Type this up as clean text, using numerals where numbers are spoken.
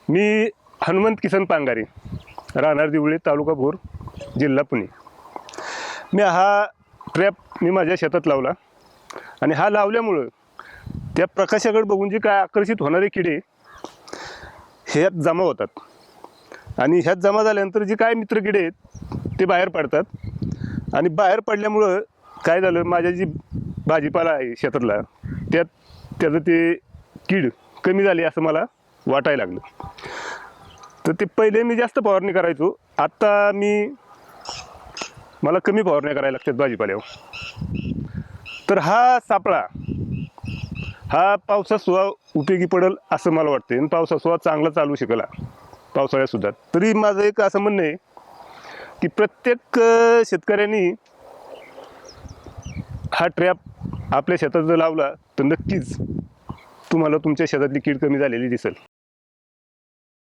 मी हनुमंत किसन पांगारे, राहणार दिवळे, तालुका भोर, जिल्हा पुणे. हा ट्रॅप मी माझ्या शेतात लावला आणि हा लावल्यामुळं त्या प्रकाशाकडे बघून जे काय आकर्षित होणारे किडे ह्यात जमा होतात आणि ह्यात जमा झाल्यानंतर जे काय मित्रकिडे आहेत ते बाहेर पडतात आणि बाहेर पडल्यामुळं काय झालं, माझ्या जी भाजीपाला आहे शेतातला त्याचं ते कीड कमी झाली असं मला वाटायला लागलं. तर ते पहिले मी जास्त फवारणी करायचो, आत्ता मला कमी फवारण्या करायला लागतात भाजीपाल्यावर. तर हा सापळा हा पावसात सुद्धा उपयोगी पडेल असं मला वाटतं आणि पावसात सुद्धा चांगला चालू शकेल पावसाळ्यातसुद्धा. तरी माझं एक असं म्हणणं आहे की प्रत्येक शेतकऱ्यांनी हा ट्रॅप आपल्या शेतात जर लावला तर नक्कीच तुम्हाला तुमच्या शेतातली कीड कमी झालेली दिसेल.